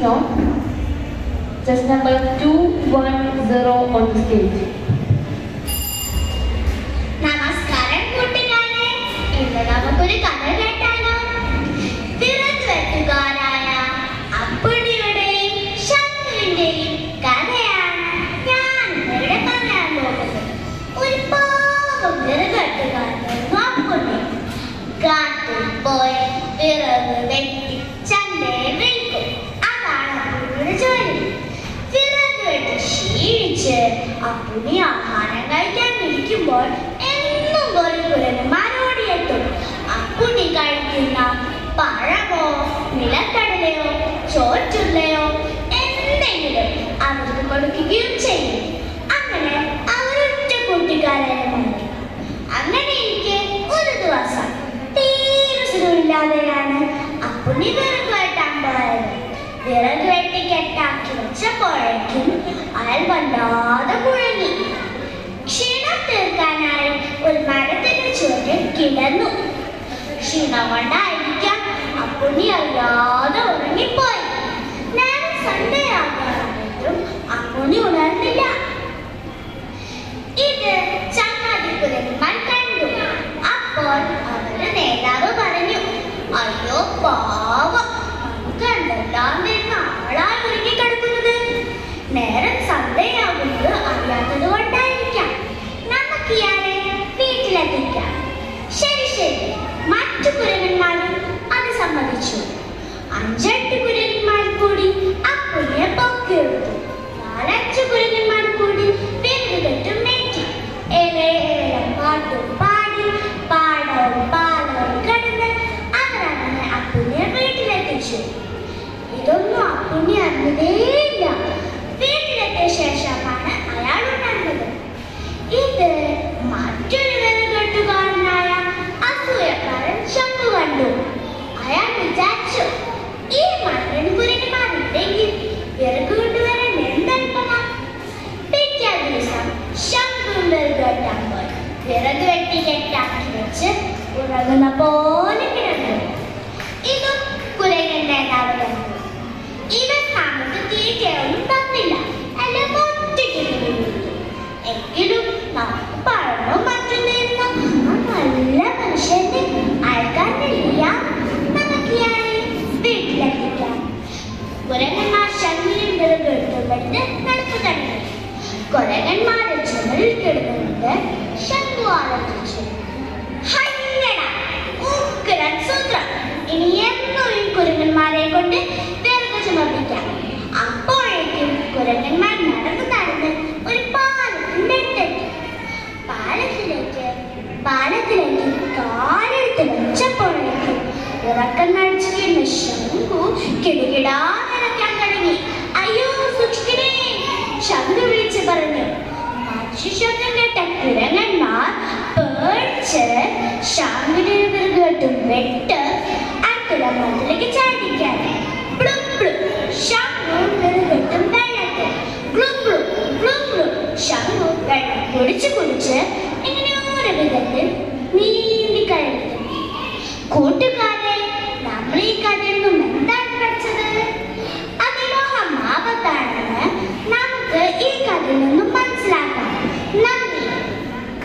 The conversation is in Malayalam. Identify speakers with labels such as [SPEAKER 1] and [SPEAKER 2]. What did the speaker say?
[SPEAKER 1] note. Just number 210 on the stage.
[SPEAKER 2] നമസ്കാരം കൂട്ടുകാരെ, ഇന്ന് നമുക്കൊരു കഥ കേട്ടാലോ? വിറകുവെട്ടുകാരായ അപ്പുണ്ണിയുടെയും ശംഖുവിന്റെയും കഥയാണ് ഞാൻ ഇവിടെ പറയാൻ പോകുന്നത്. ഒരു പാവം വിറകുവെട്ടുകാരനായിരുന്നു അപ്പുണ്ണി. കാട്ടിൽ പോയി വിറക് വെട്ടി ചന്തയിൽ വിൽക്കും. അതാണ് അപ്പുണ്ണിയുടെ ജോലി. വിറക് വെട്ടി ക്ഷീണിച്ച് അപ്പുണ്ണി ആഹാരം കഴിക്കാൻ ഇരിക്കുമ്പോൾ എന്നും കുരങ്ങന്മാരോടിയെത്തും. അപ്പുണ്ണി കഴിക്കുന്ന പഴമോ നിലക്കടലയോ ചോറ്റുള്ളയോ എന്തെങ്കിലും അവർക്ക് കൊടുക്കുകയും ചെയ്യും. അങ്ങനെ അവരൊറ്റ കൂട്ടുകാരായി മാറി. അങ്ങനെ എനിക്ക് ഒരു ദിവസം തീരെ സുഖമില്ലാതെയാണ് അപ്പുണ്ണി വിറക് വെട്ടാൻ പോയത്. വിറക് വെട്ടി കെട്ടാക്കി വെച്ചപ്പോഴേക്കും അയാൾ വല്ലാതെ കുഴങ്ങി. ക്ഷീണം തീർക്കാനായി ഒരു മരത്തിന്റെ ചുവട്ടിൽ കിടന്നു. ക്ഷീണം കൊണ്ടായിരിക്കാം അപ്പുണ്ണി അറിയാതെ ഉറങ്ങിപ്പോയി. നേരം സന്ധ്യയാകാറായിട്ടും അപ്പുണ്ണി ഉണർന്നില്ല. ഇത് ചങ്ങാതിക്കുരന്മാർ കണ്ടു. അപ്പോൾ അവരുടെ നേതാവ് പറഞ്ഞു, അയ്യോ പാവം, നമുക്ക് എന്തെല്ലാം തരുന്ന ആളായി ഒരുങ്ങിക്കിടക്കുന്നത്. നേരം സന്ധ്യയാകുന്നത് അറിയാത്തത് കൊണ്ടായിരിക്കാം. നമുക്ക് ഇയാളെ വീട്ടിലെത്തിക്കാം. ശരി ശരി, മറ്റു കുരങ്ങന്മാരും അത് സമ്മതിച്ചു. 5-8 കുരങ്ങന്മാർ കൂടി അപ്പുണ്ണിയെ പൊക്കിയെടുത്തു. 4-5 കുരങ്ങന്മാർ കൂടി വിറക് കെട്ടും മേറ്റി. ഏലേലം പാട്ടും പാടി പാടവും പാലവും കടന്ന് അവരങ്ങനെ അപ്പുണ്ണിയെ വീട്ടിലെത്തിച്ചു. ഇതൊന്നും അപ്പുണ്ണി അറിഞ്ഞതേയില്ല. വീട്ടിലെത്തിയ ശേഷമാണ് അയാൾ ഉണർന്നത്. ഇത് മറ്റൊരു വിറകുകെട്ടുകാരനായ അസൂയക്കാരൻ ശംഖു കണ്ടു. അയാൾ വിചാരിച്ചു, ഈ മണ്ടൻ കുരങ്ങന്മാരുണ്ടെങ്കിൽ വിറക് കൊണ്ടുവരാൻ എന്തെളുപ്പമാ. പിറ്റേ ദിവസം ശംഖു വിറക് വെട്ടാൻ പോയി. വിറക് വെട്ടി കെട്ടാക്കി വെച്ച് ഉറങ്ങുന്ന പോലെ കിടന്നു. ഇതും കുരങ്ങൻ നേതാവ് കണ്ടു. ഇവൻ നമുക്ക് തീറ്റയൊന്നും തന്നില്ല, എല്ലാം ഒറ്റയ്ക്ക് കൊടുത്തു. എങ്കിലും നമുക്ക് പഴമോ മറ്റും തരുന്ന ആ നല്ല മനുഷ്യന്റെ അയക്കാനില്ല. നമുക്ക് ഇയാളെ വീട്ടിലെത്തിക്കാം. കുരങ്ങന്മാർ ശംഖുവിനും വിറക് എടുത്തുകൊണ്ട് നടക്കു തുടങ്ങി. കുരങ്ങന്മാരുടെ ചുമലിൽ കിടന്നുകൊണ്ട് ശംഖു ആലോചിച്ചു, ഹയ്യടാ, ഉഗ്രൻ സൂത്രം, ഇനി എന്നും ഈ കുരങ്ങന്മാരെ കൊണ്ട് വിറക് ചുമപ്പിക്കാം. അപ്പോഴേക്കും കുരങ്ങന്മാർ നടന്ന് നടന്ന് ഒരു പാലത്തിന്റെ അടുത്തെത്തി. പാലത്തിലേക്ക് കാലെടുത്ത് വെച്ചപ്പോഴേക്കും ഉറക്കം നടിച്ചിരുന്ന ശംഖു കിടുകിടാ നിറയ്ക്കാൻ തുടങ്ങി. അയ്യോ സൂക്ഷിക്കണേ, ശംഖു വിളിച്ചു പറഞ്ഞു. മറ്റു ശബ്ദം കേട്ട കുരങ്ങന്മാർ പേടിച്ച് ശംഖുവിനെ വിറക് കെട്ടും വെട്ട് അടുത്തുള്ള മരത്തിലേക്ക് ചാടിക്കാൻ. ശംഖു വിറക് കെട്ടും വെള്ളത്തിൽ ശംഖു വെള്ളം കുടിച്ച് എങ്ങനെയോ ഒരു വിധത്തിൽ